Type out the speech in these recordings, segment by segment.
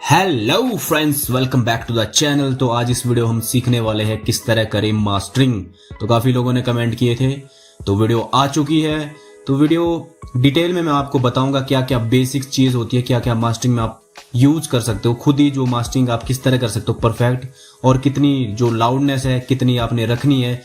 Hello friends, welcome back to the channel. तो आज इस वीडियो हम सीखने वाले हैं किस तरह करें मास्टरिंग। तो काफी लोगों ने कमेंट किए थे, तो वीडियो आ चुकी है। तो वीडियो डिटेल में मैं आपको बताऊंगा क्या क्या बेसिक चीज होती है, क्या क्या मास्टरिंग में आप यूज कर सकते हो, खुद ही जो मास्टरिंग आप किस तरह कर सकते हो परफेक्ट, और कितनी जो लाउडनेस है कितनी आपने रखनी है,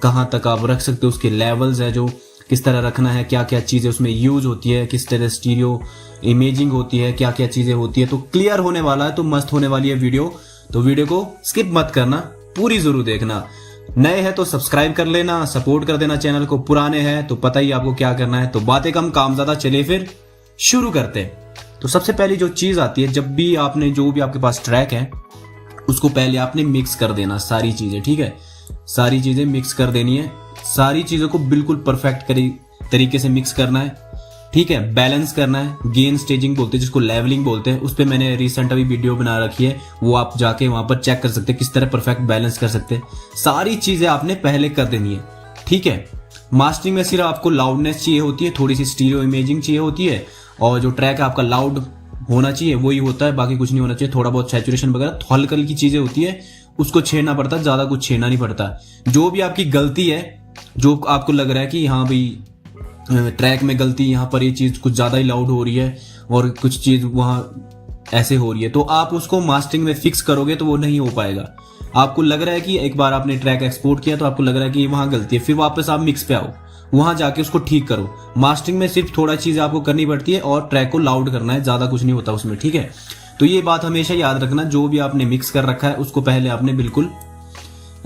कहाँ तक आप रख सकते हो, उसके लेवल्स है जो किस तरह रखना है, क्या क्या चीजें उसमें यूज होती है, किस तरह स्टीरियो इमेजिंग होती है, क्या क्या चीजें होती है। तो क्लियर होने वाला है, तो मस्त होने वाली है वीडियो। तो वीडियो को स्किप मत करना, पूरी जरूर देखना। नए हैं तो सब्सक्राइब कर लेना, सपोर्ट कर देना चैनल को। पुराने हैं तो पता ही आपको क्या करना है। तो बातें कम काम ज्यादा, चले फिर शुरू करते हैं। तो सबसे पहली जो चीज आती है, जब भी आपने जो भी आपके पास ट्रैक है उसको पहले आपने मिक्स कर देना सारी चीजें, ठीक है। सारी चीजें मिक्स कर देनी है, सारी चीजों को बिल्कुल परफेक्ट तरीके से मिक्स करना है, ठीक है। बैलेंस करना है, गेन स्टेजिंग बोलते हैं जिसको लेवलिंग बोलते हैं। उस पर मैंने रिसेंट अभी वीडियो बना रखी है, वो आप जाके वहां पर चेक कर सकते हैं किस तरह परफेक्ट बैलेंस कर सकते हैं। सारी चीजें आपने पहले कर देनी है, ठीक है। मास्टरिंग में सिर्फ आपको लाउडनेस चाहिए होती है, थोड़ी सी स्टीरियो इमेजिंग चाहिए होती है, और जो ट्रैक है आपका लाउड होना चाहिए, वही होता है, बाकी कुछ नहीं होना चाहिए। थोड़ा बहुत सैचुरेशन वगैरह हल्की हल्की चीजें होती है, उसको छेड़ना पड़ता है, ज्यादा कुछ छेड़ना नहीं पड़ता। जो भी आपकी गलती है, जो आपको लग रहा है कि हाँ भाई ट्रैक में गलती, यहाँ पर ये चीज कुछ ज्यादा ही लाउड हो रही है और कुछ चीज वहां ऐसे हो रही है, तो आप उसको मास्टरिंग में फिक्स करोगे तो वो नहीं हो पाएगा। आपको लग रहा है कि एक बार आपने ट्रैक एक्सपोर्ट किया तो आपको लग रहा है कि वहां गलती है, फिर वापस आप मिक्स पे आओ, वहां जाके उसको ठीक करो। मास्टरिंग में सिर्फ थोड़ा चीज आपको करनी पड़ती है और ट्रैक को लाउड करना है, ज्यादा कुछ नहीं होता उसमें, ठीक है। तो ये बात हमेशा याद रखना, जो भी आपने मिक्स कर रखा है उसको पहले आपने बिल्कुल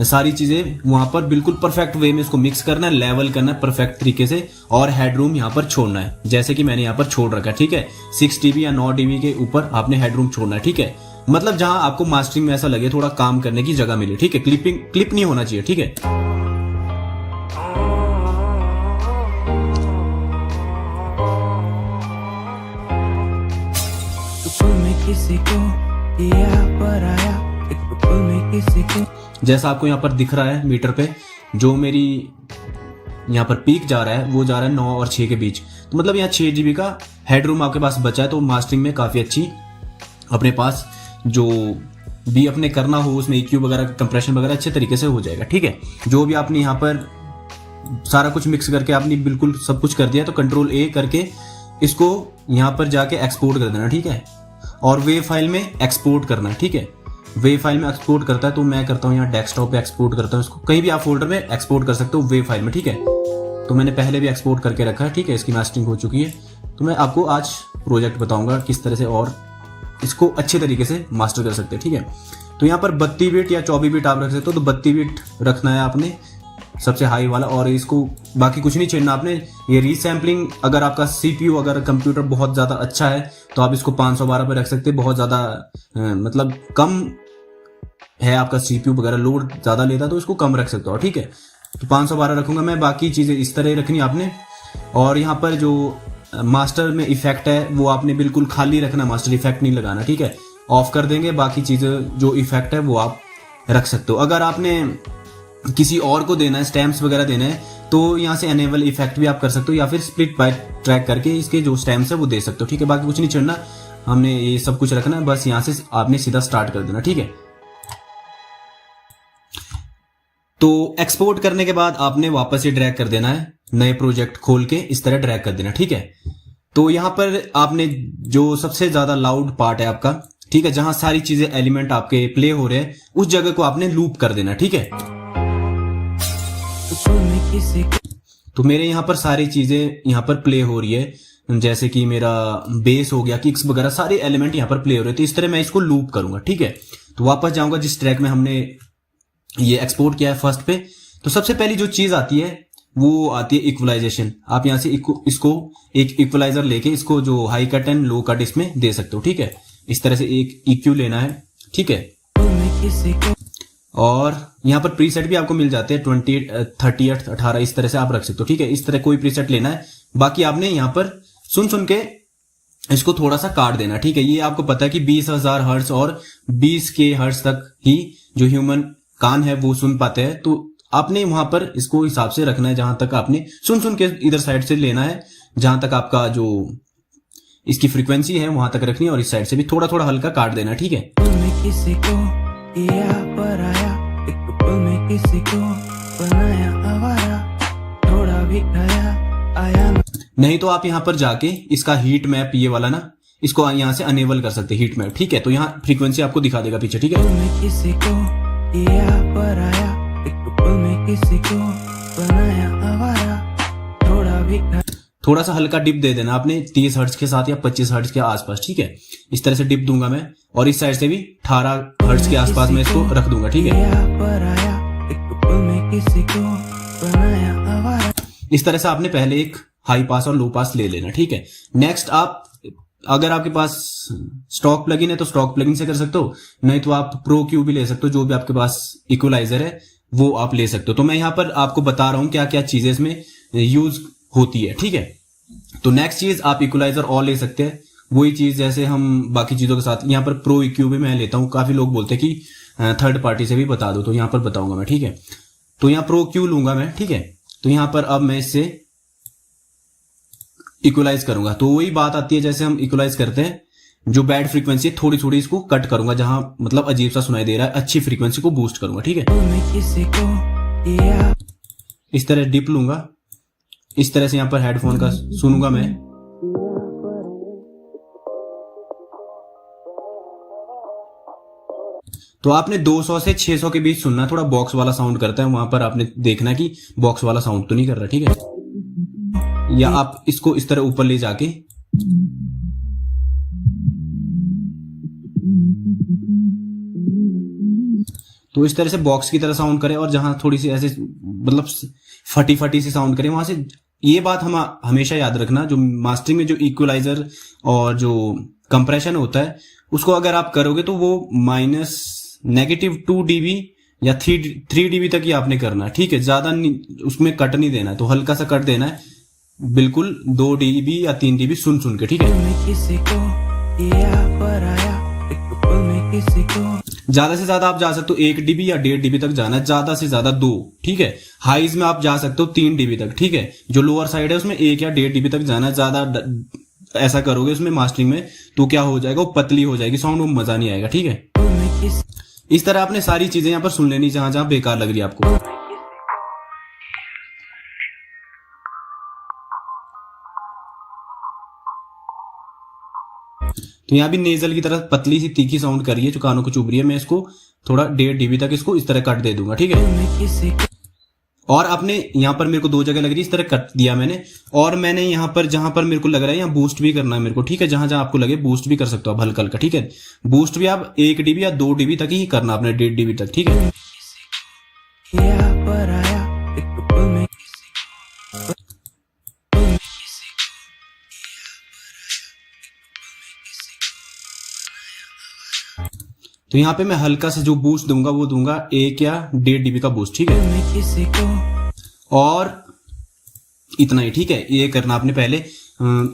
सारी चीजें वहां पर बिल्कुल परफेक्ट वे में उसको मिक्स करना है, लेवल करना है परफेक्ट तरीके से, और हेडरूम यहाँ पर छोड़ना है जैसे कि मैंने यहाँ पर छोड़ रखा है, ठीक है। 6 dB या 9 dB के ऊपर आपने हेडरूम छोड़ना है, ठीक है। मतलब जहां आपको मास्टरिंग में ऐसा लगे थोड़ा काम करने की जगह मिले, ठीक है। क्लिप नहीं होना चाहिए, ठीक है। किसी को पर आया, किसी को जैसा आपको यहाँ पर दिख रहा है मीटर पे, जो मेरी यहाँ पर पीक जा रहा है वो जा रहा है 9 और 6 के बीच। तो मतलब यहाँ 6 GB का हेडरूम आपके पास बचा है, तो मास्टरिंग में काफी अच्छी अपने पास जो भी अपने करना हो उसमें EQ वगैरह कंप्रेशन वगैरह अच्छे तरीके से हो जाएगा, ठीक है। जो भी आपने यहाँ पर सारा कुछ मिक्स करके आपने बिल्कुल सब कुछ कर दिया, तो कंट्रोल A करके इसको यहाँ पर जाके एक्सपोर्ट कर देना, ठीक है। और वेव फाइल में एक्सपोर्ट करना है, ठीक है। वेव फाइल में एक्सपोर्ट करता है तो मैं करता हूँ यहाँ डेस्कटॉप पे एक्सपोर्ट करता हूँ इसको, कहीं भी आप फोल्डर में एक्सपोर्ट कर सकते हो वेव फाइल में, ठीक है। तो मैंने पहले भी एक्सपोर्ट करके रखा है, ठीक है। इसकी मास्टरिंग हो चुकी है, तो मैं आपको आज प्रोजेक्ट बताऊंगा किस तरह से और इसको अच्छे तरीके से मास्टर कर सकते हैं, ठीक है। तो यहाँ पर 32 बिट या 24 बिट आप रख सकते हो, तो 32 बिट रखना है आपने सबसे हाई वाला, और इसको बाकी कुछ नहीं छेड़ना आपने। ये रीसैम्पलिंग, अगर आपका CPU अगर कंप्यूटर बहुत ज्यादा अच्छा है तो आप इसको 512 पे रख सकते हैं। बहुत ज्यादा मतलब कम है आपका CPU वगैरह, लोड ज्यादा लेता तो इसको कम रख सकते हो, ठीक है। तो 512 रखूंगा मैं, बाकी चीजें इस तरह रखनी आपने। और यहाँ पर जो मास्टर में इफेक्ट है वो आपने बिल्कुल खाली रखना, मास्टर इफेक्ट नहीं लगाना, ठीक है। ऑफ कर देंगे, बाकी चीजें जो इफेक्ट है वो आप रख सकते हो। अगर आपने किसी और को देना है, स्टैम्प्स वगैरह देना है, तो यहाँ से एनेबल इफेक्ट भी आप कर सकते हो, या फिर स्प्लिट बाय ट्रैक करके इसके जो स्टैम्प्स है वो दे सकते हो, ठीक है। बाकी कुछ नहीं चढ़ना, हमने ये सब कुछ रखना है, बस यहाँ से आपने सीधा स्टार्ट कर देना, ठीक है। तो एक्सपोर्ट करने के बाद आपने वापस ये ड्रैग कर देना है, नए प्रोजेक्ट खोल के इस तरह ड्रैग कर देना, ठीक है। तो यहाँ पर आपने जो सबसे ज्यादा लाउड पार्ट है आपका, ठीक है, जहां सारी चीजें एलिमेंट आपके प्ले हो रहे हैं, उस जगह को आपने लूप कर देना, ठीक है। तो मेरे यहाँ पर सारी चीजें यहाँ पर प्ले हो रही है, जैसे कि मेरा बेस हो गया, किक्स वगैरह सारे एलिमेंट यहाँ पर प्ले हो रहे हैं, तो इस तरह मैं इसको लूप करूंगा, ठीक है। तो वापस जाऊंगा जिस ट्रैक में हमने ये एक्सपोर्ट किया है फर्स्ट पे। तो सबसे पहली जो चीज आती है वो आती है इक्वलाइजेशन। आप यहाँ से इसको एक इक्वलाइजर लेके इसको जो high cut and low cut इसमें दे सकते हो, ठीक है। इस तरह से एक EQ लेना है, ठीक है। और यहाँ पर प्रीसेट भी आपको मिल जाते हैं 28, 38, 18, इस तरह से आप रख सकते हो, ठीक है। इस तरह कोई प्रीसेट लेना है, बाकी आपने यहाँ पर सुन के इसको थोड़ा सा काट देना, ठीक है। ये आपको पता है कि 20,000 हर्ट्ज और 20K हर्ट्ज तक ही जो ह्यूमन कान है वो सुन पाते हैं, तो आपने वहां पर इसको हिसाब से रखना है, जहां तक आपने सुन के इधर साइड से लेना है, जहां तक आपका जो इसकी फ्रीक्वेंसी है वहां तक रखनी है और इस साइड से भी थोड़ा थोड़ा हल्का काट देना, ठीक है। किसी को किया पराया, एक पल में किसी को बनाया आवारा, थोड़ा भी खाया आया ना। नहीं तो आप यहाँ पर जाके इसका हीट मैप ये वाला ना, इसको यहाँ से अनेबल कर सकते हैं हीट मैप, ठीक है। तो यहाँ फ्रीक्वेंसी आपको दिखा देगा पीछे, ठीक है। किसी को किया पराया, एक पल में किसी को बनाया आवारा, थोड़ा भी थोड़ा सा हल्का डिप दे देना आपने 30 हर्ट्ज के साथ या 25 हर्ट्ज के आसपास, ठीक है। इस तरह से डिप दूंगा मैं और इस साइड से भी 18 हर्ट्ज के आसपास मैं इसको रख दूंगा, ठीक है। इस तरह से आपने पहले एक हाई पास और लो पास ले लेना, ठीक है। नेक्स्ट आप, अगर आपके पास स्टॉक प्लगइन है तो स्टॉक प्लगइन से कर सकते हो, नहीं तो आप प्रो क्यू भी ले सकते हो, जो भी आपके पास इक्वलाइजर है वो आप ले सकते हो। तो मैं यहाँ पर आपको बता रहा हूं क्या क्या चीजें इसमें यूज होती है, ठीक है। तो नेक्स्ट चीज आप इक्वलाइजर और ले सकते हैं, वही चीज जैसे हम बाकी चीजों के साथ। यहाँ पर प्रो इक्यू भी मैं लेता हूँ, काफी लोग बोलते हैं कि थर्ड पार्टी से भी बता दो, तो यहाँ पर बताऊंगा मैं, ठीक है। तो यहाँ प्रो क्यू लूंगा मैं, ठीक है। तो यहाँ पर अब मैं इससे इक्वलाइज करूंगा, तो वही बात आती है जैसे हम इक्वलाइज करते हैं, जो बैड फ्रीक्वेंसी है थोड़ी थोड़ी इसको कट करूंगा, जहां मतलब अजीब सा सुनाई दे रहा है अच्छी फ्रीक्वेंसी को बूस्ट करूंगा, ठीक है। इस तरह डिप लूंगा, इस तरह से यहाँ पर हेडफोन का सुनूंगा मैं। तो आपने 200 से 600 के बीच सुनना, थोड़ा बॉक्स वाला साउंड करता है, वहां पर आपने देखना कि बॉक्स वाला साउंड तो नहीं कर रहा, ठीक है। या आप इसको इस तरह ऊपर ले जाके तो इस तरह से बॉक्स की तरह साउंड करे, और जहां थोड़ी सी ऐसे मतलब फटी फटी सी साउंड करे वहां से। ये बात हम हमेशा याद रखना, जो मास्टरिंग में जो इक्वलाइजर और जो कंप्रेशन होता है उसको अगर आप करोगे तो वो -2 dB या 3 dB तक ही आपने करना है, ठीक है। ज्यादा उसमें कट नहीं देना है, तो हल्का सा कट देना है, बिल्कुल 2 dB या 3 dB सुन के, ठीक है। ज्यादा से ज्यादा आप जा सकते हो 1 dB या 1.5 dB तक जाना है, ज्यादा से ज्यादा 2, ठीक है। हाईज में आप जा सकते हो 3 dB तक, ठीक है। जो लोअर साइड है उसमें 1 या 1.5 dB तक जाना है। ज्यादा ऐसा करोगे उसमें मास्टरिंग में तो क्या हो जाएगा, वो पतली हो जाएगी साउंड, वो मजा नहीं आएगा, ठीक है। इस तरह आपने सारी चीजें यहाँ पर सुन लेनी जहां जहां बेकार लग रही है आपको। तो यहाँ भी नेजल की तरह पतली सी तीखी साउंड करी है जो कानों को चुभ रही है, मैं इसको थोड़ा 1.5 dB तक इसको इस तरह कट दे दूंगा, ठीक है। और आपने यहाँ पर मेरे को 2 जगह लग रही है, इस तरह कट दिया मैंने, और मैंने यहाँ पर जहां पर मेरे को लग रहा है यहाँ बूस्ट भी करना है मेरे को, ठीक है। जहां जहां आपको लगे बूस्ट भी कर सकते हो आप हल्का हल्का, ठीक है। बूस्ट भी आप 1 dB या 2 dB तक ही करना आपने, 1.5 dB तक, ठीक है। तो यहाँ पे मैं हल्का से जो बूस्ट दूंगा वो दूंगा 1 या 1.5 dB का बूस्ट, ठीक है। और इतना ही, ठीक है। ये करना आपने पहले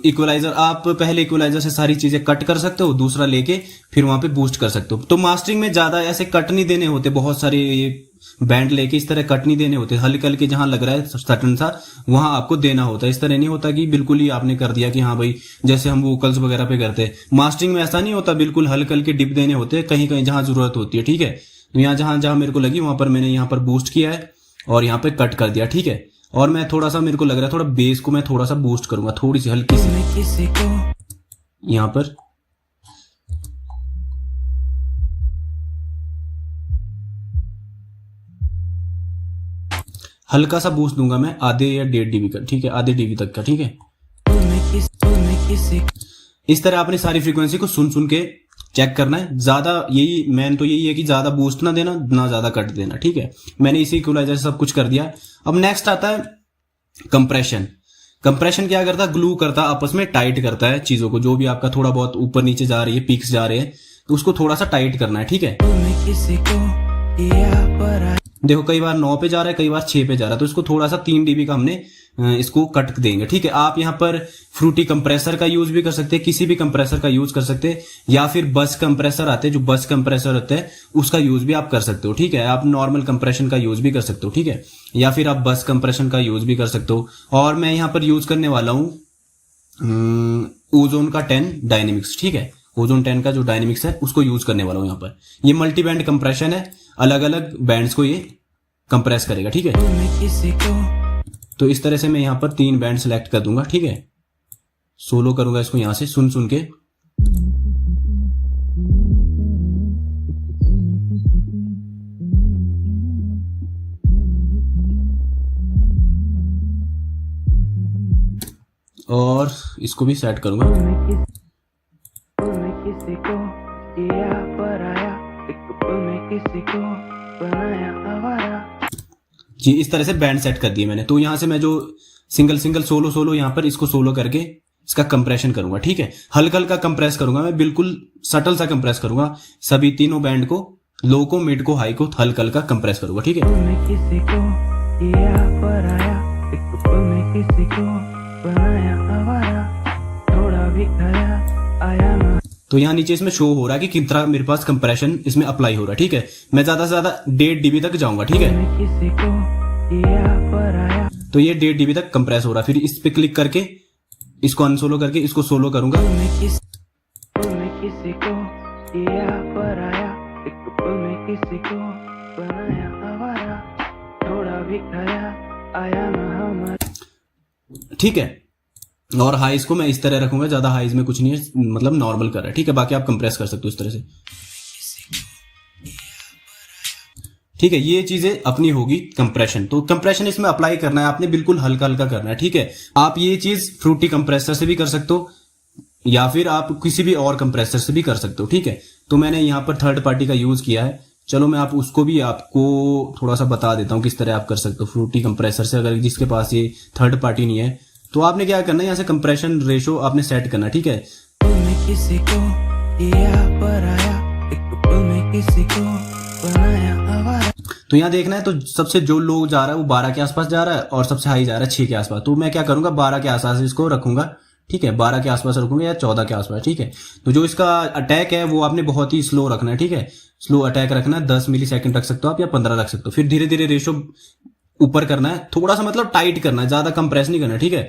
इक्वलाइजर, आप पहले इक्वलाइजर से सारी चीजें कट कर सकते हो, दूसरा लेके फिर वहां पे बूस्ट कर सकते हो। तो मास्टरिंग में ज्यादा ऐसे कट नहीं देने होते, बहुत सारे बैंड लेके इस तरह कट नहीं देने होते, हल्के हल्के जहां लग रहा है सटन सा वहां आपको देना होता है। इस तरह नहीं होता कि बिल्कुल ही आपने कर दिया कि हाँ भाई जैसे हम वोकल्स वगैरह पे करते हैं, मास्टरिंग में ऐसा नहीं होता, बिल्कुल हल्के हल्के डिप देने होते हैं कहीं कहीं जहां जरूरत होती है, ठीक है। तो यहाँ जहां जहां मेरे को लगी वहां पर मैंने यहाँ पर बूस्ट किया है और यहाँ पे कट कर दिया, ठीक है। और मैं थोड़ा सा, मेरे को लग रहा है थोड़ा बेस को मैं थोड़ा सा बूस्ट करूंगा, थोड़ी सी हल्की सी यहाँ पर। हल्का सा बूस्ट दूंगा मैं, आधे या 1.5 dB का, ठीक है, आधे dB तक का, ठीक है। इस तरह आपने सारी फ्रीक्वेंसी को सुन के चेक करना है। ज्यादा यही मेन तो यही है कि ज्यादा बूस्ट ना देना, ना ज्यादा कट देना, ठीक है। मैंने इसी इक्वलाइजर से सब कुछ कर दिया। अब नेक्स्ट आता है कंप्रेशन। कंप्रेशन क्या करता है, ग्लू करता है, आपस में टाइट करता है चीजों को, जो भी आपका थोड़ा बहुत ऊपर नीचे जा रही है, पीक्स जा रहे हैं, तो उसको थोड़ा सा टाइट करना है, ठीक है। देखो कई बार 9 पे जा रहा है, कई बार 6 पे जा रहा है, तो इसको थोड़ा सा 3 dB का हमने इसको कट देंगे, ठीक है। आप यहाँ पर फ्रूटी कंप्रेसर का यूज भी कर सकते हैं, किसी भी कंप्रेसर का यूज कर सकते हैं, या फिर बस कंप्रेसर आते हैं, जो बस कंप्रेसर होते हैं उसका यूज भी आप कर सकते हो, ठीक है। आप नॉर्मल कंप्रेशन का यूज भी कर सकते हो, ठीक है, या फिर आप बस कंप्रेशन का यूज भी कर सकते हो। और मैं यहाँ पर यूज करने वाला हूँ ओजोन का 10 डायनेमिक्स, ठीक है, ओजोन 10 का जो डायनेमिक्स है उसको यूज करने वाला हूं यहाँ पर। ये मल्टी बैंड कंप्रेशन है, अलग अलग बैंड्स को ये कंप्रेस करेगा, ठीक है। तो इस तरह से मैं यहाँ पर 3 बैंड सेलेक्ट कर दूंगा, ठीक है। सोलो करूंगा इसको यहां से सुन सुन के। और इसको भी सेट करूंगा। जी इस तरह से बैंड सेट कर दिए मैंने। तो यहां से मैं जो सिंगल सिंगल सोलो सोलो यहां पर इसको सोलो करके इसका कंप्रेशन करूंगा, ठीक है। हल्का हल्का कंप्रेस करूंगा मैं, बिल्कुल सटल सा कंप्रेस करूंगा। सभी तीनों बैंड को, लो को, मिड को, हाई को हल्का हल्का कंप्रेस करूंगा, ठीक है। तो यहाँ नीचे इसमें शो हो रहा है कि कितना मेरे पास कंप्रेशन इसमें अप्लाई हो रहा है, ठीक है। मैं ज्यादा से ज्यादा 1.5 dB तक जाऊंगा, ठीक है। तो ये 1.5 dB तक कंप्रेस हो रहा है। फिर इस पे क्लिक करके इसको अनसोलो करके इसको सोलो करूंगा। ठीक है। और हाइज को मैं इस तरह रखूंगा, ज्यादा हाइज में कुछ नहीं है, मतलब नॉर्मल कर रहा है, ठीक है। बाकी आप कंप्रेस कर सकते हो इस तरह से, ठीक है। ये चीजें अपनी होगी कंप्रेशन। तो कंप्रेशन इसमें अप्लाई करना है आपने, बिल्कुल हल्का हल्का करना है, ठीक है। आप ये चीज फ्रूटी कंप्रेसर से भी कर सकते हो या फिर आप किसी भी और कंप्रेसर से भी कर सकते हो, ठीक है। तो मैंने यहाँ पर थर्ड पार्टी का यूज किया है। चलो मैं आप उसको भी आपको थोड़ा सा बता देता हूँ किस तरह आप कर सकते हो फ्रूटी कंप्रेसर से। अगर जिसके पास ये थर्ड पार्टी नहीं है तो आपने क्या करना है, यहाँ से कंप्रेशन रेशो आपने सेट करना, ठीक है। तो यहाँ देखना है, तो सबसे जो लो जा रहा है वो 12 के आसपास जा रहा है और सबसे हाई जा रहा है 6 के आसपास। तो मैं क्या करूंगा, 12 के आसपास इसको रखूंगा, ठीक है। 12 के आसपास रखूंगा या 14 के आसपास, ठीक है। तो जो इसका अटैक है वो आपने बहुत ही स्लो रखना है, ठीक है। स्लो अटैक रखना है, 10 मिली सेकंड रख सकते हो आप या 15 रख सकते हो। फिर धीरे धीरे रेशो ऊपर करना है, थोड़ा सा मतलब टाइट करना है, ज्यादा कंप्रेस नहीं करना, ठीक है।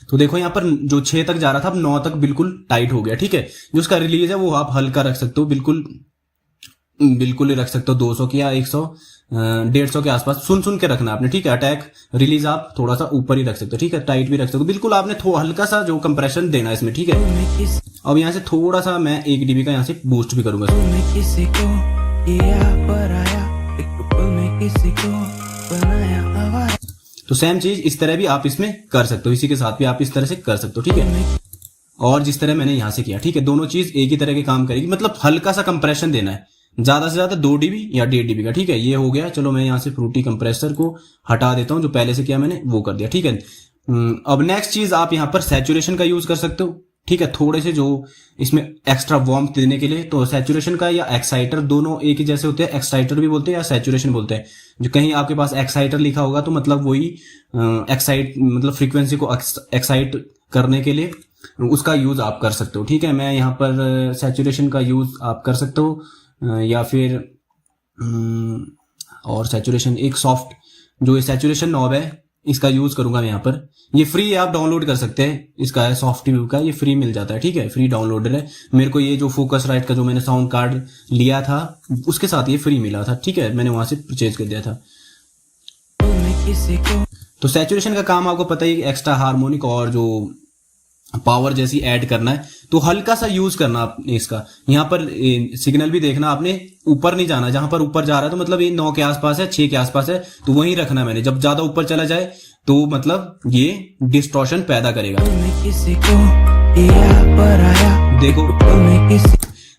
तो देखो यहाँ पर जो 6 तक जा रहा था अब 9 तक बिल्कुल टाइट हो गया, ठीक है। जो उसका रिलीज है वो आप हल्का रख सकते हो, बिल्कुल ही रख सकते हो 200 की या 100 150 के आसपास सुन सुन के रखना आपने, ठीक है। अटैक रिलीज आप थोड़ा सा ऊपर ही रख सकते हो, ठीक है। टाइट भी रख सकते हो, बिल्कुल आपने हल्का सा जो कंप्रेशन देना है इसमें, ठीक है। अब यहाँ से थोड़ा सा मैं 1 dB का यहाँ से बूस्ट भी करूंगा। तो सेम चीज इस तरह भी आप इसमें कर सकते हो, इसी के साथ भी आप इस तरह से कर सकते हो, ठीक है। और जिस तरह मैंने यहाँ से किया, ठीक है, दोनों चीज एक ही तरह के काम करेगी। मतलब हल्का सा कंप्रेशन देना है, ज्यादा से ज्यादा 2 dB या 1.5 dB का, ठीक है। ये हो गया। चलो मैं यहाँ से फ्रूटी कंप्रेसर को हटा देता हूँ, जो पहले से किया मैंने वो कर दिया, ठीक है। अब नेक्स्ट चीज आप यहाँ पर सैचुरेशन का यूज कर सकते हो, ठीक है। थोड़े से जो इसमें एक्स्ट्रा वार्मथ देने के लिए, तो सैचुरेशन का या एक्साइटर दोनों एक ही जैसे होते हैं। एक्साइटर भी बोलते हैं या सैचुरेशन बोलते हैं। जो कहीं आपके पास एक्साइटर लिखा होगा तो मतलब वही एक्साइट, मतलब फ्रीक्वेंसी को एक्साइट करने के लिए उसका यूज आप कर सकते हो, ठीक है। मैं यहाँ पर सैचुरेशन का यूज आप कर सकते हो या फिर और सैचुरेशन एक सॉफ्ट जो सैचुरेशन नॉब है इसका यूज करूंगा मैं यहाँ पर। ये फ्री है, आप डाउनलोड कर सकते हैं। इसका है सॉफ्ट व्यू का, ये फ्री मिल जाता है, ठीक है। फ्री डाउनलोडर है। मेरे को ये जो फोकस राइट का जो मैंने साउंड कार्ड लिया था उसके साथ ये फ्री मिला था, ठीक है। मैंने वहां से परचेज कर दिया था। तो सैचुरेशन का काम आपको पता ही, एक्स्ट्रा हार्मोनिक और जो पावर जैसी ऐड करना है। तो हल्का सा यूज करना आपने इसका। यहाँ पर सिग्नल भी देखना आपने, ऊपर नहीं जाना। जहां पर ऊपर जा रहा है तो मतलब ये 9 के आसपास है, 6 के आसपास है, तो वहीं रखना मैंने। जब ज्यादा ऊपर चला जाए तो मतलब ये डिस्टॉर्शन पैदा करेगा। देखो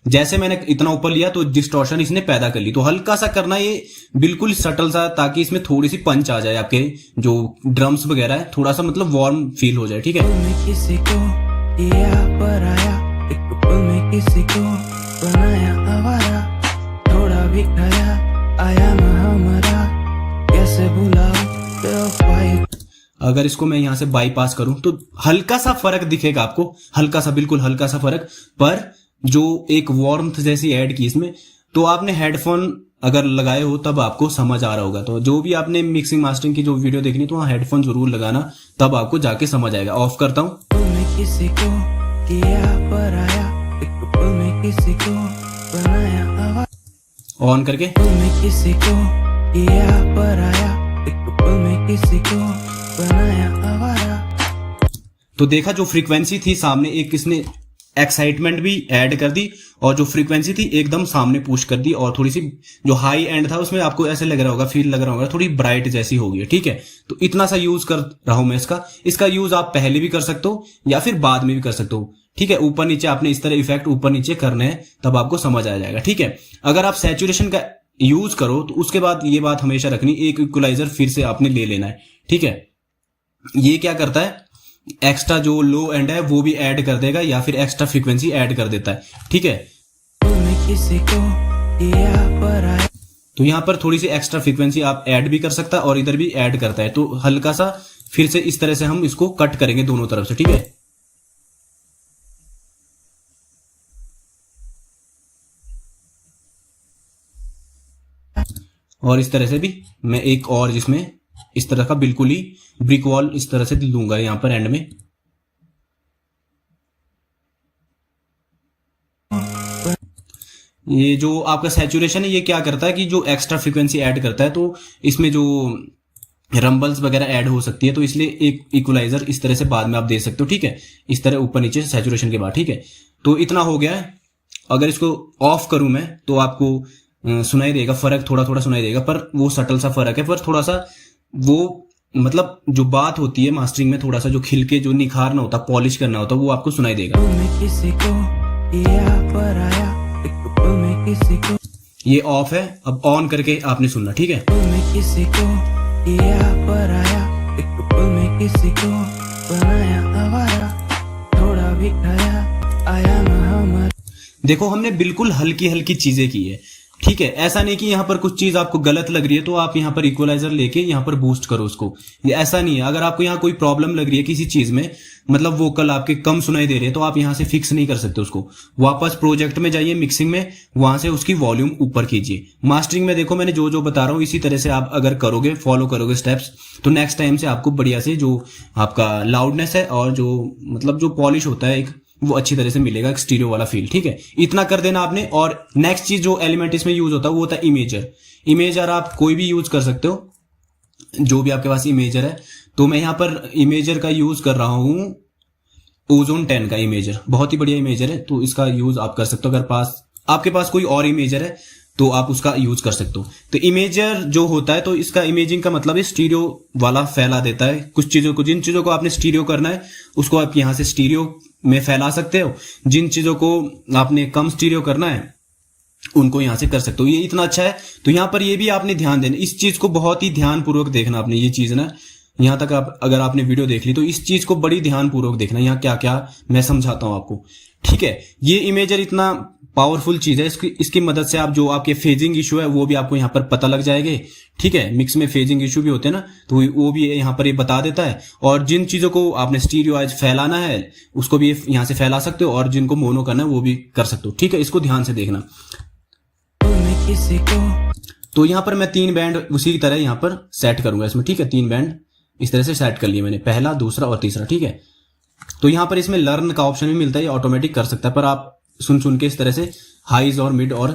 जैसे मैंने इतना ऊपर लिया तो डिस्टॉर्शन इसने पैदा कर ली। तो हल्का सा करना, ये बिल्कुल सटल सा, ताकि इसमें थोड़ी सी पंच आ जाए। आपके जो ड्रम्स वगैरह है थोड़ा सा मतलब वार्म फील हो जाए, ठीक है। अगर इसको मैं यहां से बाईपास करूं तो हल्का सा फर्क दिखेगा आपको, हल्का सा, बिल्कुल हल्का सा फर्क। पर जो एक वार्मथ जैसी ऐड की इसमें, तो आपने हेडफोन अगर लगाए हो तब आपको समझ आ रहा होगा। तो जो भी आपने मिक्सिंग मास्टरिंग की जो वीडियो देखनी तो वहाँ हेडफोन जरूर लगाना, तब आपको जाके समझ आएगा। ऑफ करता हूँ। किसी को किया पराया, एक पल में किसी को बनाया आवारा। ऑन करके किसी को किया पराया, एक पल में किसी को बनाया आवारा। तो देखा जो फ्रीक्वेंसी थी सामने, एक किसने एक्साइटमेंट भी ऐड कर दी, और जो फ्रीक्वेंसी थी एकदम सामने पुश कर दी, और थोड़ी सी जो हाई एंड था उसमें आपको ऐसे लग रहा होगा, फील लग रहा होगा थोड़ी ब्राइट जैसी हो गई। ठीक है, तो इतना सा यूज कर रहा हूं मैं इसका यूज आप पहले भी कर सकते हो या फिर बाद में भी कर सकते हो। ठीक है, ऊपर नीचे आपने इस तरह इफेक्ट ऊपर नीचे करने हैं, तब आपको समझ आ जाएगा। ठीक है, अगर आप सैचुरेशन का यूज करो तो उसके बाद ये बात हमेशा रखनी, एक इक्वलाइजर फिर से आपने ले लेना है। ठीक है, ये क्या करता है, एक्स्ट्रा जो लो एंड है वो भी ऐड कर देगा या फिर एक्स्ट्रा फ्रीक्वेंसी ऐड कर देता है। ठीक है, किसी को किया पराया। तो यहां पर थोड़ी सी एक्स्ट्रा फ्रीक्वेंसी आप ऐड भी कर सकता है और इधर भी ऐड करता है। तो हल्का सा फिर से इस तरह से हम इसको कट करेंगे दोनों तरफ से। ठीक है, और इस तरह से भी मैं एक और जिसमें इस तरह का बिल्कुल ही ब्रिक वॉल इस तरह से लूंगा यहां पर एंड में। ये जो आपका सैचुरेशन है ये क्या करता है कि जो एक्स्ट्रा फ्रीक्वेंसी ऐड करता है, तो इसमें जो रंबल्स वगैरह ऐड हो सकती है, तो इसलिए एक इक्वलाइजर इस तरह से बाद में आप दे सकते हो। ठीक है, इस तरह ऊपर नीचे सैचुरेशन के बाद। ठीक है, तो इतना हो गया है। अगर इसको ऑफ करूं मैं तो आपको सुनाई देगा फर्क, थोड़ा थोड़ा सुनाई देगा, पर वो सटल सा फर्क है। पर थोड़ा सा वो मतलब जो बात होती है मास्टरिंग में, थोड़ा सा जो खिल के जो निखारना होता, पॉलिश करना होता, वो आपको सुनाई देगा। किसी को किया पराया, एक पल में किसी को। ये ऑफ है, अब ऑन करके आपने सुनना। ठीक है, किसी को किया पराया, एक पल में किसी को बनाया आवारा। थोड़ा भी खाया आया ना हमारा। देखो हमने बिल्कुल हल्की हल्की चीजें की है। ठीक है, ऐसा नहीं कि यहाँ पर कुछ चीज आपको गलत लग रही है तो आप यहाँ पर इक्वलाइजर लेके यहाँ पर बूस्ट करो उसको, ये ऐसा नहीं है। अगर आपको यहाँ कोई प्रॉब्लम लग रही है किसी चीज में, मतलब वोकल आपके कम सुनाई दे रहे हैं, तो आप यहाँ से फिक्स नहीं कर सकते उसको। वापस प्रोजेक्ट में जाइए, मिक्सिंग में, वहां से उसकी वॉल्यूम ऊपर कीजिए। मास्टरिंग में देखो मैंने जो जो बता रहा हूँ इसी तरह से आप अगर करोगे, फॉलो करोगे स्टेप्स, तो नेक्स्ट टाइम से आपको बढ़िया से जो आपका लाउडनेस है और जो मतलब जो पॉलिश होता है एक, वो अच्छी तरह से मिलेगा, एक स्टीरियो वाला फील। ठीक है, इतना कर देना आपने। और नेक्स्ट चीज जो एलिमेंट इसमें यूज होता है वो होता है इमेजर। इमेजर आप कोई भी यूज कर सकते हो, जो भी आपके पास इमेजर है। तो मैं यहाँ पर इमेजर का यूज कर रहा हूं ओजोन 10 का इमेजर, बहुत ही बढ़िया इमेजर है, तो इसका यूज आप कर सकते हो। अगर आपके पास कोई और इमेजर है तो आप उसका यूज कर सकते हो। तो इमेजर जो होता है, तो इसका इमेजिंग का मतलब है स्टीरियो वाला फैला देता है कुछ चीजों को। जिन चीजों को आपने स्टीरियो करना है उसको आप यहां से स्टीरियो में फैला सकते हो, जिन चीजों को आपने कम स्टीरियो करना है उनको यहां से कर सकते हो। ये इतना अच्छा है। तो यहां पर ये भी आपने ध्यान देना, इस चीज को बहुत ही ध्यानपूर्वक देखना आपने। ये चीज ना यहां तक आप अगर आपने वीडियो देख ली तो इस चीज को बड़ी ध्यानपूर्वक देखना, यहाँ क्या क्या मैं समझाता हूं आपको। ठीक है, ये इमेजर इतना पावरफुल चीज है, इसकी मदद से आप जो आपके फेजिंग इशू है वो भी आपको यहाँ पर पता लग जाएंगे। ठीक है, मिक्स में फेजिंग इशू भी होते हैं ना, तो वो भी यहाँ पर ये बता देता है। और जिन चीजों को आपने स्टीरियोआइज फैलाना है उसको भी यहाँ से फैला सकते हो, और जिनको मोनो करना है वो भी कर सकते हो। ठीक है, इसको ध्यान से देखना। तो यहाँ पर मैं 3 बैंड उसी तरह यहाँ पर सेट करूंगा इसमें। ठीक है, 3 बैंड इस तरह से सेट कर लिए मैंने, पहला, दूसरा और तीसरा। ठीक है, तो यहाँ पर इसमें लर्न का ऑप्शन भी मिलता है, ये ऑटोमेटिक कर सकता है, पर आप सुन सुन के इस तरह से हाईज और मिड और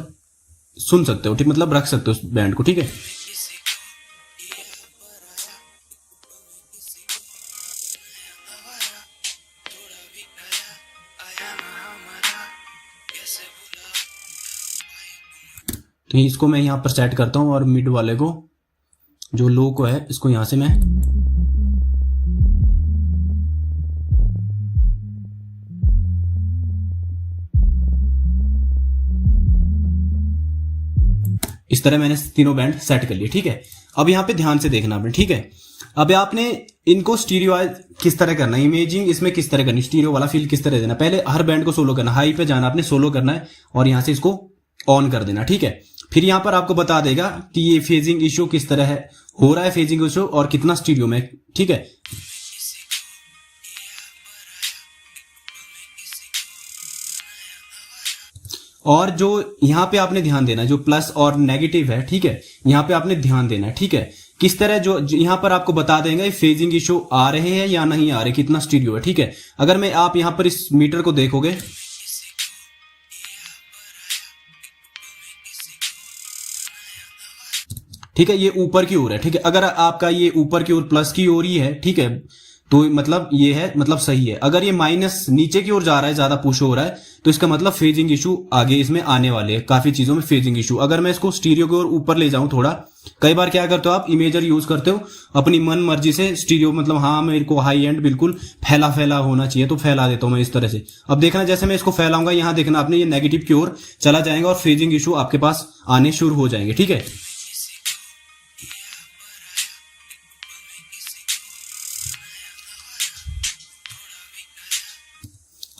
सुन सकते हो। ठीक, मतलब रख सकते हो उस बैंड को। ठीक है, तो इसको मैं यहां पर सेट करता हूं, और मिड वाले को जो लो को है इसको यहां से मैं इस तरह मैंने तीनों बैंड सेट कर लिए। ठीक है, अब यहाँ पे ध्यान से देखना आपने। ठीक है, अब आपने इनको स्टीरियो किस तरह करना है, इमेजिंग इसमें किस तरह करनी, स्टीरियो वाला फील किस तरह देना। पहले हर बैंड को सोलो करना, हाई पे जाना आपने, सोलो करना है और यहां से इसको ऑन कर देना। ठीक है, फिर यहां पर आपको बता देगा कि ये फेजिंग इश्यू किस तरह है, हो रहा है फेजिंग इश्यू और कितना स्टीरियो में। ठीक है, और जो यहाँ पे आपने ध्यान देना है, जो प्लस और नेगेटिव है, ठीक है, यहाँ पे आपने ध्यान देना है, ठीक है। किस तरह जो यहाँ पर आपको बता देंगे फेजिंग इशू आ रहे हैं या नहीं आ रहे, कितना स्टीरियो है, ठीक है। अगर मैं आप यहाँ पर इस मीटर को देखोगे, ठीक है, ये ऊपर की ओर है, ठीक है। अगर आपका ये ऊपर की ओर प्लस की ओर ही है, ठीक है, तो मतलब ये है, मतलब सही है। अगर ये माइनस नीचे की ओर जा रहा है, ज्यादा पुश हो रहा है, तो इसका मतलब फेजिंग इशू आगे इसमें आने वाले हैं, काफी चीजों में फेजिंग इशू। अगर मैं इसको स्टीरियो की ओर ऊपर ले जाऊं थोड़ा, कई बार क्या करते हो आप, इमेजर यूज करते हो अपनी मन मर्जी से स्टीरियो, मतलब हाँ मेरे को हाई एंड बिल्कुल फैला फैला होना चाहिए तो फैला देता हूं मैं इस तरह से। अब देखना जैसे मैं इसको फैलाऊंगा, यहां देखना आपने ये नेगेटिव की ओर चला जाएगा और फेजिंग इशू आपके पास आने शुरू हो जाएंगे, ठीक है।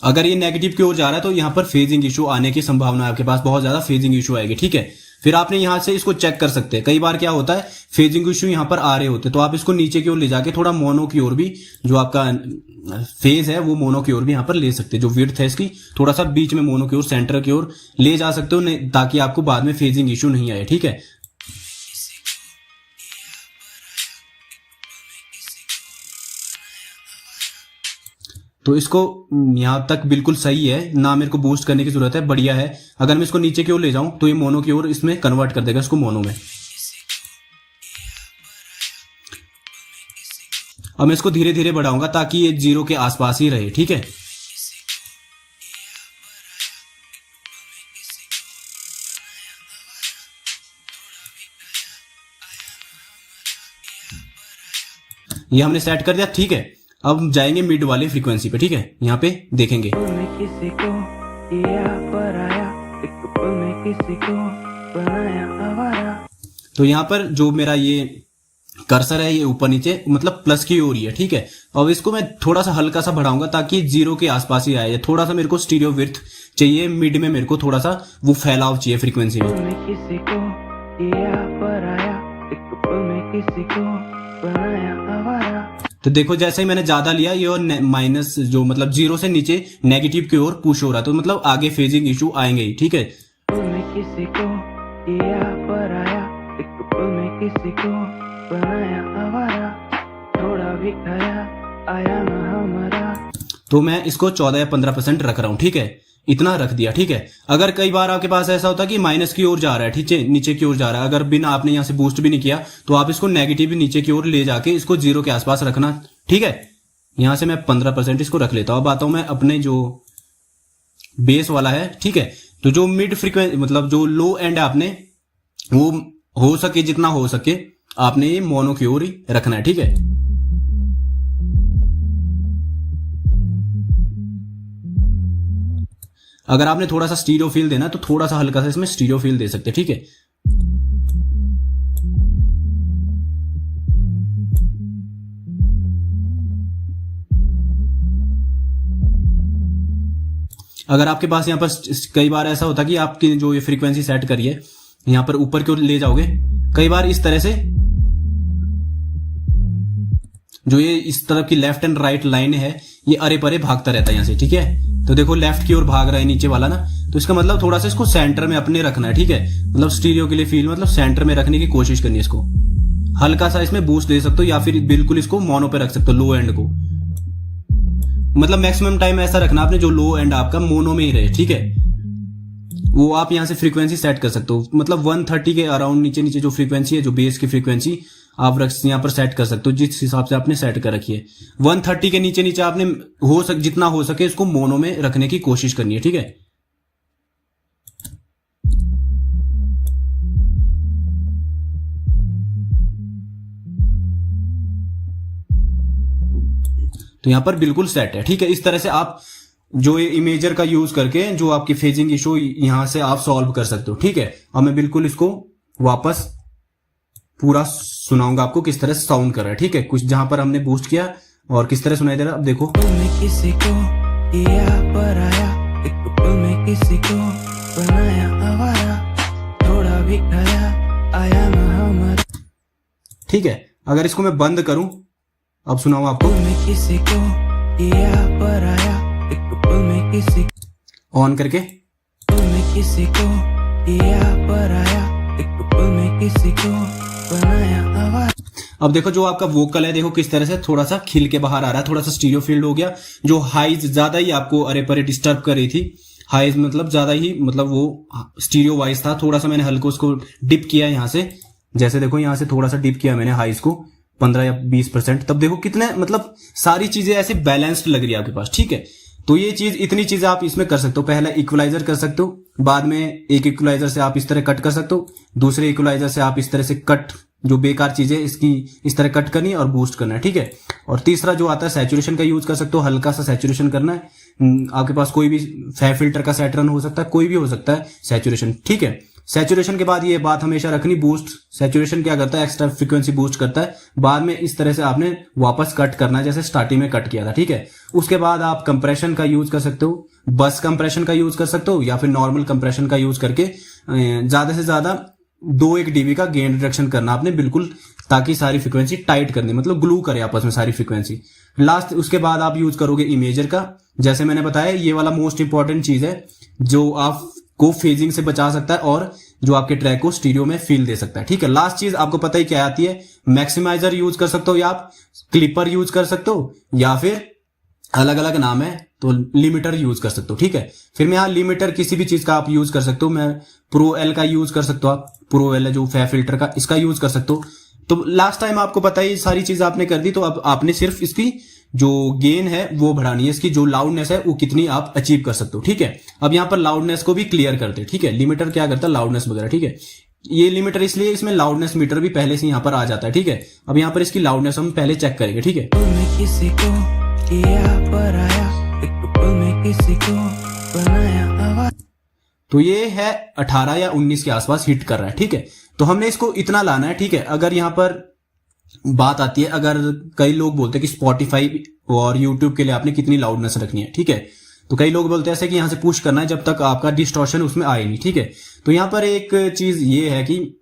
अगर ये नेगेटिव की ओर जा रहा है तो यहाँ पर फेजिंग इशू आने की संभावना है, आपके पास बहुत ज्यादा फेजिंग इशू आएगी, ठीक है। फिर आपने यहाँ से इसको चेक कर सकते हैं। कई बार क्या होता है, फेजिंग इशू यहाँ पर आ रहे होते, तो आप इसको नीचे की ओर ले जाके थोड़ा मोनो की ओर भी, जो आपका फेज है वो मोनो की ओर भी यहाँ पर ले सकते हैं। जो विड्थ है इसकी थोड़ा सा बीच में मोनो की ओर, सेंटर की ओर ले जा सकते हो, ताकि आपको बाद में फेजिंग इशू नहीं आए, ठीक है। तो इसको यहां तक बिल्कुल सही है ना, मेरे को बूस्ट करने की जरूरत है, बढ़िया है। अगर मैं इसको नीचे की ओर ले जाऊं तो ये मोनो की ओर इसमें कन्वर्ट कर देगा इसको मोनो में। अब मैं इसको धीरे धीरे बढ़ाऊंगा ताकि ये 0 के आसपास ही रहे, ठीक है। ये हमने सेट कर दिया, ठीक है। अब जाएंगे मिड वाले फ्रीक्वेंसी पे, ठीक है। यहाँ पे देखेंगे किसी को किया पराया, एक पल में किसी को बनाया आवारा। तो यहाँ पर जो मेरा ये कर्सर है ये ऊपर नीचे मतलब प्लस की ओर ही है, ठीक है। अब इसको मैं थोड़ा सा हल्का सा बढ़ाऊंगा ताकि 0 के आसपास ही आए। थोड़ा सा मेरे को स्टीरियो विड्थ चाहिए, मिड में मेरे को थोड़ा सा वो फैलाव चाहिए फ्रीक्वेंसी में। किसी को किया पराया, एक पल में किसी को बनाया आवारा। तो देखो जैसे ही मैंने ज्यादा लिया, ये और माइनस जो मतलब 0 से नीचे नेगेटिव की ओर पुश हो रहा है, तो मतलब आगे फेजिंग इशू आएंगे ही, ठीक है। किसी को किया पराया, एक पल में किसी को बनाया आवारा, थोड़ा भी खाया आया ना हमारा। तो मैं इसको 14 या 15% रख रहा हूं, ठीक है। इतना रख दिया, ठीक है। अगर कई बार आपके पास ऐसा होता है कि माइनस की ओर जा रहा है, ठीक है, नीचे की ओर जा रहा है, अगर बिना आपने यहां से बूस्ट भी नहीं किया तो आप इसको नेगेटिव नीचे की ओर ले जाके इसको 0 के आसपास रखना, ठीक है। यहां से मैं 15% इसको रख लेता हूं। अब आता हूं मैं अपने जो बेस वाला है, ठीक है। तो जो मिड फ्रीक्वेंसी मतलब जो लो एंड आपने वो हो सके जितना हो सके आपने ये मोनो की ओर ही रखना है, ठीक है। अगर आपने थोड़ा सा स्टीरियो फील देना है तो थोड़ा सा हल्का सा इसमें स्टीरियो फील दे सकते हैं, ठीक है। अगर आपके पास यहाँ पर कई बार ऐसा होता है कि आपकी जो ये फ्रीक्वेंसी सेट करिए यहाँ पर ऊपर की ओर ले जाओगे, कई बार इस तरह से जो ये इस तरफ की लेफ्ट एंड राइट लाइन है ये अरे परे भागता रहता है यहाँ से, ठीक है। तो देखो लेफ्ट की ओर भाग रहा है नीचे वाला ना, तो इसका मतलब थोड़ा सा इसको सेंटर में अपने रखना है, ठीक है। मतलब स्टीरियो के लिए फील मतलब सेंटर में रखने की कोशिश करनी है। इसको हल्का सा इसमें बूस्ट दे सकते हो या फिर बिल्कुल इसको मोनो पे रख सकते हो, लो एंड को। मतलब मैक्सिमम टाइम ऐसा रखना आपने जो लो एंड आपका मोनो में ही रहे, ठीक है। वो आप यहाँ से फ्रीक्वेंसी सेट कर सकते हो, मतलब 130 के अराउंड नीचे नीचे जो फ्रीक्वेंसी है, जो बेस की फ्रीक्वेंसी आप यहाँ पर सेट कर सकते हो जिस हिसाब से आपने सेट कर रखी है। 130 के नीचे नीचे आपने जितना हो सके इसको मोनो में रखने की कोशिश करनी है, ठीक है। तो यहां पर बिल्कुल सेट है, ठीक है। इस तरह से आप जो ये इमेजर का यूज करके जो आपकी फेजिंग इशू यहां से आप सॉल्व कर सकते हो, ठीक है। अब मैं बिल्कुल इसको वापस पूरा सुनाऊंगा आपको किस तरह से साउंड कर रहा है, ठीक है। कुछ जहां पर हमने बूस्ट किया और किस तरह सुनाई दे रहा है, अब देखो। किसी को किया पराया, एक पल में किसी को बनाया आवारा, थोड़ा भी खाया आया ना हमारा, ठीक है। अगर इसको मैं बंद करूं, अब सुनाऊं आपको। किसी को किया पराया, एक पल में किसी ऑन करके किसी को किया पराया, एक पल में किसी को बनाया आवारा। अब देखो जो आपका वोकल है, देखो किस तरह से थोड़ा सा खिल के बाहर आ रहा है, थोड़ा सा स्टीरियो फील्ड हो गया। जो हाइज ज्यादा ही आपको अरे परे डिस्टर्ब कर रही थी, हाइज मतलब ज्यादा ही मतलब वो स्टीरियो वाइज था, थोड़ा सा मैंने हल्का उसको डिप किया यहाँ से। जैसे देखो यहाँ से थोड़ा सा डिप किया मैंने हाइज को 15 या 20%, तब देखो कितने मतलब सारी चीजें ऐसे बैलेंस्ड लग रही है आपके पास, ठीक है। तो ये चीज इतनी चीजें आप इसमें कर सकते हो। पहला इक्वलाइजर कर सकते हो, बाद में एक इक्वलाइजर से आप इस तरह कट कर सकते हो, दूसरे इक्वलाइजर से आप इस तरह से कट, जो बेकार चीजें इसकी इस तरह कट करनी है और बूस्ट करना है, ठीक है। और तीसरा जो आता है सैचुरेशन का यूज कर सकते हो, हल्का सा सैचुरेशन करना है। आपके पास कोई भी फै फिल्टर का सैटरन हो सकता है, कोई भी हो सकता है सैचुरेशन, ठीक है। सैचुरेशन के बाद ये बात हमेशा रखनी, बूस्ट सैचुरेशन क्या करता है, एक्स्ट्रा फ्रीक्वेंसी बूस्ट करता है। बाद में इस तरह से आपने वापस कट करना है, जैसे स्टार्टिंग में कट किया था, ठीक है। उसके बाद आप कंप्रेशन का यूज कर सकते हो, बस कंप्रेशन का यूज कर सकते हो, या फिर नॉर्मल कंप्रेशन का यूज करके ज्यादा से ज्यादा 2-1 dB का गेन रिडक्शन करना आपने बिल्कुल, ताकि सारी फ्रीक्वेंसी टाइट करनी, मतलब ग्लू करे आपस में सारी फ्रीक्वेंसी। लास्ट उसके बाद आप यूज करोगे इमेजर का। जैसे मैंने बताया, ये वाला मोस्ट इंपॉर्टेंट चीज है जो आपको फेजिंग से बचा सकता है और जो आपके ट्रैक को स्टीरियो में फील दे सकता है, ठीक है। लास्ट चीज आपको पता ही क्या आती है, मैक्सिमाइजर यूज कर सकते हो, या आप क्लिपर यूज कर सकते हो, या फिर अलग अलग नाम है तो लिमिटर यूज कर सकते हो, ठीक है। फिर मैं यहाँ लिमिटर किसी भी चीज का आप यूज कर सकते हो, मैं प्रो एल का यूज कर सकते हो, आप प्रो एल है जो फै फिल्टर का, इसका यूज कर सकते हो। तो लास्ट टाइम आपको पता ही सारी चीज आपने कर दी, तो अब आपने सिर्फ इसकी जो गेन है वो बढ़ानी है, इसकी जो लाउडनेस है वो कितनी आप अचीव कर सकते हो, ठीक है। अब यहाँ पर लाउडनेस को भी क्लियर करते हैं, ठीक है। लिमिटर क्या करता है, लाउडनेस वगैरह, ठीक है। ये लिमिटर इसलिए इसमें लाउडनेस मीटर भी पहले से यहाँ पर आ जाता है, ठीक है। अब यहाँ पर इसकी लाउडनेस हम पहले चेक करेंगे, ठीक है। किसी को किया पराया, एक पल में किसी को बनाया आवारा। तो ये है 18 या 19 के आसपास हिट कर रहा है, ठीक है। तो हमने इसको इतना लाना है, ठीक है। अगर यहाँ पर बात आती है, अगर कई लोग बोलते हैं कि स्पॉटिफाई और यूट्यूब के लिए आपने कितनी लाउडनेस रखनी है, ठीक है। तो कई लोग बोलते हैं ऐसे कि यहाँ से पुश करना है जब तक आपका डिस्टॉर्शन उसमें आए नहीं, ठीक है। तो यहाँ पर एक चीज ये है कि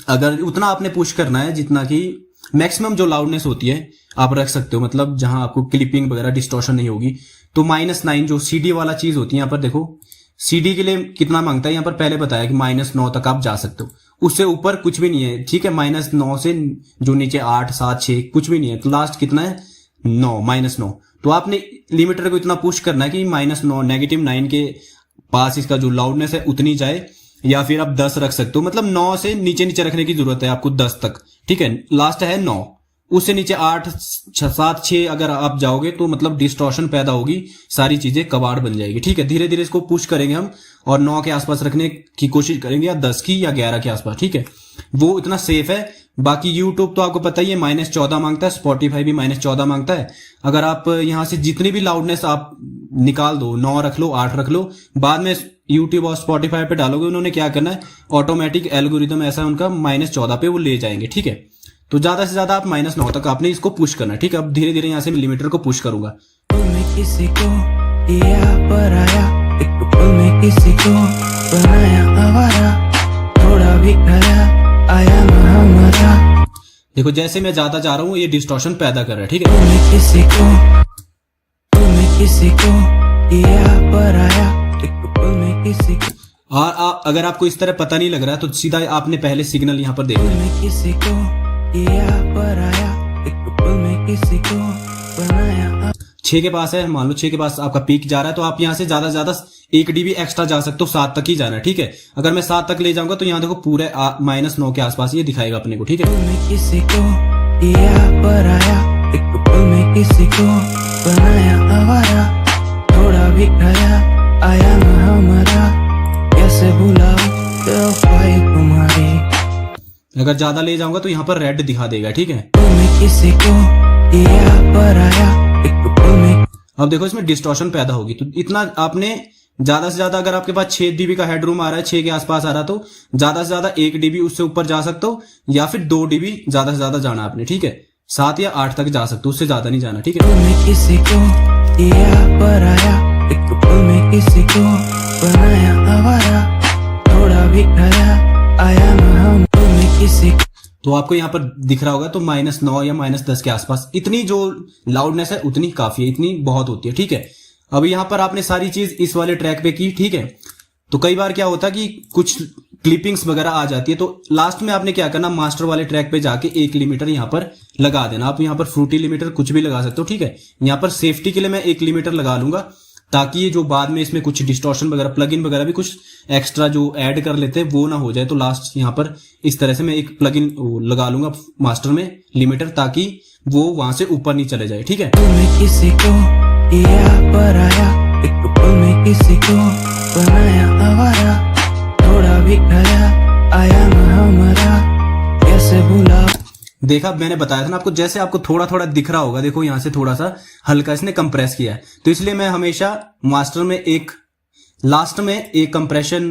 अगर उतना आपने पुश करना है जितना कि मैक्सिमम जो लाउडनेस होती है आप रख सकते हो, मतलब जहां आपको क्लिपिंग वगैरह डिस्टॉर्शन नहीं होगी। तो -9 जो सीडी वाला चीज होती है, यहाँ पर देखो सीडी के लिए कितना मांगता है, यहाँ पर पहले बताया कि -9 तक आप जा सकते हो, उससे ऊपर कुछ भी नहीं है, ठीक है। -9 से जो नीचे 8, 7, 6 कुछ भी नहीं है, तो लास्ट कितना है 9, -9। तो आपने लिमिटर को इतना पुश करना है कि -9 -9 के पास इसका जो लाउडनेस है उतनी जाए, या फिर आप 10 रख सकते हो, मतलब 9 से नीचे नीचे रखने की जरूरत है आपको 10 तक, ठीक है। लास्ट है 9, उससे नीचे 8, 7, 6 अगर आप जाओगे तो मतलब डिस्टॉर्शन पैदा होगी, सारी चीजें कबाड़ बन जाएगी, ठीक है। धीरे धीरे इसको पुश करेंगे हम और 9 के आसपास रखने की कोशिश करेंगे, या 10 की या 11 के आसपास, ठीक है। वो इतना सेफ है। बाकी यूट्यूब तो आपको पता ही है -14 मांगता है, स्पॉटिफाई भी -14 मांगता है। अगर आप यहाँ से जितनी भी लाउडनेस आप निकाल दो, 9 रख लो, 8 रख लो, बाद में यूट्यूब और स्पॉटिफाई पे डालोगे, उन्होंने क्या करना है, ऑटोमेटिक एल्गोरिदम ऐसा है उनका, -14 पे वो ले जाएंगे, ठीक है। तो ज्यादा से ज्यादा आप -9 तक आपने इसको पुश करना है, ठीक है। अब धीरे धीरे यहाँ से मैं लिमिटर को पुश करूंगा। किसी को किया पराया, एक पल में किसी को बनाया आवारा, थोड़ा भी खाया आया ना हमारा। देखो जैसे मैं ज्यादा जा रहा हूँ ये डिस्टॉर्शन पैदा कर रहा है, ठीक है। किसी को किया पराया, एक पल में किसी को। और अगर आपको इस तरह पता नहीं लग रहा है तो सीधा आपने पहले सिग्नल यहाँ पर देखना है। किसी को किया पराया, एक पल में किसी को बनाया। 6 के पास है, मान लो 6 के पास आपका पीक जा रहा है, तो आप यहाँ से ज्यादा से ज्यादा 1 dB एक्स्ट्रा जा सकते हो, 7 तक ही जाना है, ठीक है। अगर मैं 7 तक ले जाऊंगा तो यहाँ देखो पूरे -9 के आसपास ये दिखाएगा अपने को, ठीक है। किसी को किया पराया, एक पल में किसी को बनाया आवारा, थोड़ा भी खाया आया ना हमारा, कैसे भुलाऊं बेवफाई तुम्हारी। अगर ज्यादा ले जाऊंगा तो यहाँ पर रेड दिखा देगा, ठीक है। किसी को किया पराया, एक पल में। अब देखो इसमें डिस्टॉर्शन पैदा होगी, तो इतना आपने ज्यादा से ज्यादा, अगर आपके पास 6 dB का हेडरूम आ रहा है, 6 के आसपास आ रहा है, तो ज्यादा से ज्यादा 1 dB उससे ऊपर जा सकते हो, या फिर 2 dB ज्यादा से ज्यादा जाना आपने, ठीक है। 7 या 8 तक जा सकते हो, उससे ज्यादा नहीं जाना, ठीक है। किसी को किया पराया, एक पल में किसी को बनाया आवारा, थोड़ा भी खाया आया ना हम किसी। तो आपको यहाँ पर दिख रहा होगा, तो -9 या -10 के आसपास इतनी जो लाउडनेस है उतनी काफी है, इतनी बहुत होती है, ठीक है। अब यहाँ पर आपने सारी चीज इस वाले ट्रैक पे की, ठीक है। तो कई बार क्या होता है कि कुछ क्लिपिंग्स वगैरह आ जाती है, तो लास्ट में आपने क्या करना, मास्टर वाले ट्रैक पे जाके एक लिमिटर यहाँ पर लगा देना। आप यहाँ पर फ्रूटी लिमिटर कुछ भी लगा सकते हो, ठीक है। यहाँ पर सेफ्टी के लिए मैं एक लिमिटर लगा लूंगा, ताकि ये जो बाद में इसमें कुछ डिस्टॉर्शन वगैरह प्लगइन वगैरह भी कुछ एक्स्ट्रा जो ऐड कर लेते हैं वो ना हो जाए। तो लास्ट यहाँ पर इस तरह से मैं एक प्लगइन लगा लूंगा मास्टर में लिमिटर, ताकि वो वहां से ऊपर नहीं चले जाए, ठीक है। मैं किसी को किया पराया, एक पल में किसी को बनाया आवारा, थोड़ा भी खाया आया ना हमारा, कैसे भूला। देखा, मैंने बताया था ना आपको, जैसे आपको थोड़ा थोड़ा दिख रहा होगा, देखो यहाँ से थोड़ा सा हल्का इसने कंप्रेस किया है। तो इसलिए मैं हमेशा मास्टर में एक लास्ट में एक कंप्रेशन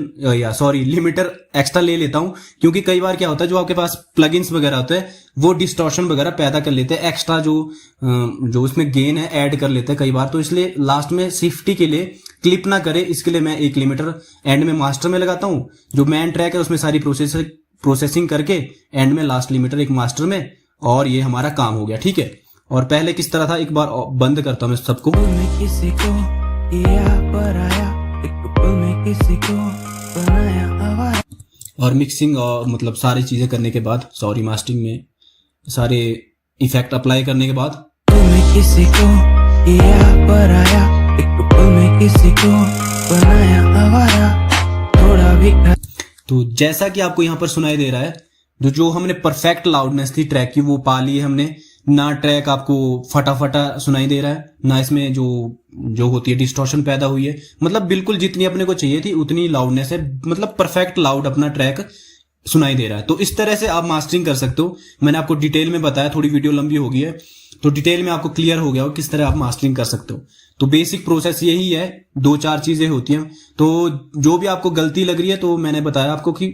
लिमिटर एक्स्ट्रा ले लेता हूं, क्योंकि कई बार क्या होता है जो आपके पास प्लगइन्स वगैरह होते हैं वो डिस्टॉर्शन वगैरह पैदा कर लेते हैं, एक्स्ट्रा जो इसमें गेन है ऐड कर लेते हैं कई बार। तो इसलिए लास्ट में सेफ्टी के लिए क्लिप ना करे, इसके लिए मैं एक लिमिटर एंड में मास्टर में लगाता हूं। जो मेन ट्रैक है उसमें सारी प्रोसेसिंग करके एंड में लास्ट लिमिटर एक मास्टर में, और ये हमारा काम हो गया, ठीक है। और पहले किस तरह था, एक बार बंद करता हूं मैं सबको। मैं किसी को किया पराया, एक पल में किसी को बनाया आवारा। और मिक्सिंग और मतलब सारी चीजें करने के बाद, मास्टरिंग में सारे इफेक्ट अप्लाई करने के बाद, मैं किसी को किया पराया, एक पल में किसी को बनाया आवारा, थोड़ा भी। तो जैसा कि आपको यहाँ पर सुनाई दे रहा है, जो हमने परफेक्ट लाउडनेस थी ट्रैक की वो पा ली है हमने। ना ट्रैक आपको फटा सुनाई दे रहा है, ना इसमें जो होती है डिस्टॉर्शन पैदा हुई है, मतलब बिल्कुल जितनी अपने को चाहिए थी उतनी लाउडनेस है, मतलब परफेक्ट लाउड अपना ट्रैक सुनाई दे रहा है। तो इस तरह से आप मास्टरिंग कर सकते हो। मैंने आपको डिटेल में बताया, थोड़ी वीडियो लंबी हो गई है तो डिटेल में आपको क्लियर हो गया हो किस तरह आप मास्टरिंग कर सकते हो। तो बेसिक प्रोसेस यही है, 2-4 चीजें होती हैं। तो जो भी आपको गलती लग रही है, तो मैंने बताया आपको कि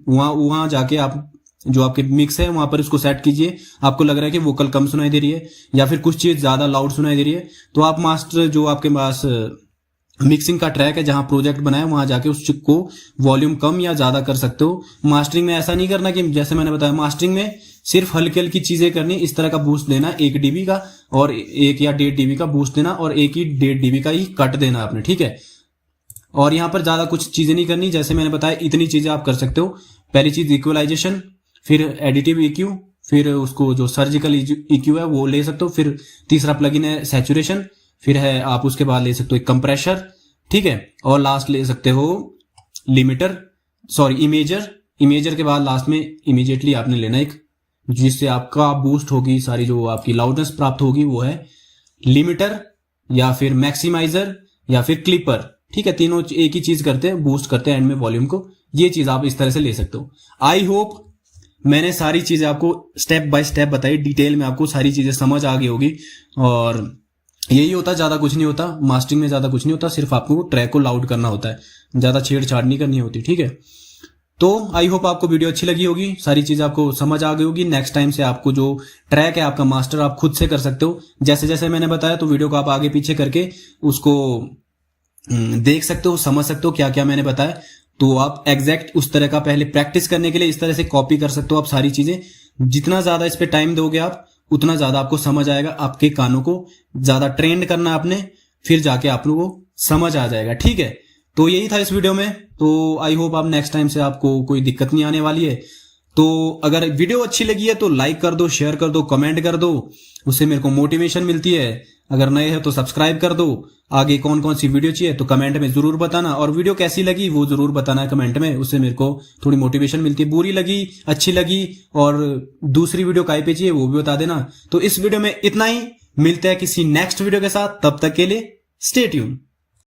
वहां जाके आप जो आपके मिक्स है वहां पर उसको सेट कीजिए। आपको लग रहा है कि वोकल कम सुनाई दे रही है या फिर कुछ चीज ज्यादा लाउड सुनाई दे रही है, तो आप मास्टर जो आपके पास मिक्सिंग का ट्रैक है जहां प्रोजेक्ट बनाया वहां जाके उसको वॉल्यूम कम या ज्यादा कर सकते हो। मास्टरिंग में ऐसा नहीं करना कि जैसे मैंने बताया, मास्टरिंग में सिर्फ हल्की हल्की चीजें करनी, इस तरह का बूस्ट देना 1 dB का, और 1 या 1.5 dB का बूस्ट देना, और 1 ही 1.5 dB का ही कट देना आपने, ठीक है। और यहाँ पर ज्यादा कुछ चीजें नहीं करनी, जैसे मैंने बताया इतनी चीजें आप कर सकते हो। पहली चीज इक्वलाइजेशन, फिर एडिटिव EQ, फिर उसको जो सर्जिकल EQ है वो ले सकते हो, फिर तीसरा प्लगइन है सैचुरेशन, फिर है आप उसके बाद ले सकते हो एक कंप्रेशर, ठीक है, और लास्ट ले सकते हो इमेजर के बाद लास्ट में इमीडिएटली आपने लेना एक, जिससे आपका बूस्ट होगी, सारी जो आपकी लाउडनेस प्राप्त होगी वो है लिमिटर या फिर मैक्सिमाइजर या फिर क्लिपर, ठीक है। तीनों एक ही चीज करते हैं, बूस्ट करते हैं एंड में वॉल्यूम को। ये चीज आप इस तरह से ले सकते हो। आई होप मैंने सारी चीजें आपको स्टेप बाय स्टेप बताई, डिटेल में आपको सारी चीजें समझ आ गई होगी। और यही होता, ज्यादा कुछ नहीं होता मास्टरिंग में, ज्यादा कुछ नहीं होता, सिर्फ आपको ट्रैक को लाउड करना होता है, ज्यादा छेड़छाड़ नहीं करनी होती, ठीक है। तो आई होप आपको वीडियो अच्छी लगी होगी, सारी चीज आपको समझ आ गई होगी। नेक्स्ट टाइम से आपको जो ट्रैक है आपका मास्टर आप खुद से कर सकते हो, जैसे जैसे मैंने बताया। तो वीडियो को आप आगे पीछे करके उसको देख सकते हो, समझ सकते हो क्या क्या मैंने बताया। तो आप एग्जैक्ट उस तरह का पहले प्रैक्टिस करने के लिए इस तरह से कॉपी कर सकते हो आप सारी चीजें। जितना ज्यादा इस पे टाइम दोगे आप, उतना ज्यादा आपको समझ आएगा। आपके कानों को ज्यादा ट्रेंड करना आपने, फिर जाके आप लोगों को समझ आ जाएगा, ठीक है। तो यही था इस वीडियो में। तो आई होप आप नेक्स्ट टाइम से आपको कोई दिक्कत नहीं आने वाली है। तो अगर वीडियो अच्छी लगी है तो लाइक कर दो, शेयर कर दो, कमेंट कर दो, उससे मेरे को मोटिवेशन मिलती है। अगर नए हो तो सब्सक्राइब कर दो। आगे कौन कौन सी वीडियो चाहिए तो कमेंट में जरूर बताना, और वीडियो कैसी लगी वो जरूर बताना कमेंट में, उससे मेरे को थोड़ी मोटिवेशन मिलती है। बुरी लगी, अच्छी लगी, और दूसरी वीडियो काय पे चाहिए वो भी बता देना। तो इस वीडियो में इतना ही, मिलते हैं किसी नेक्स्ट वीडियो के साथ, तब तक के लिए स्टे ट्यून।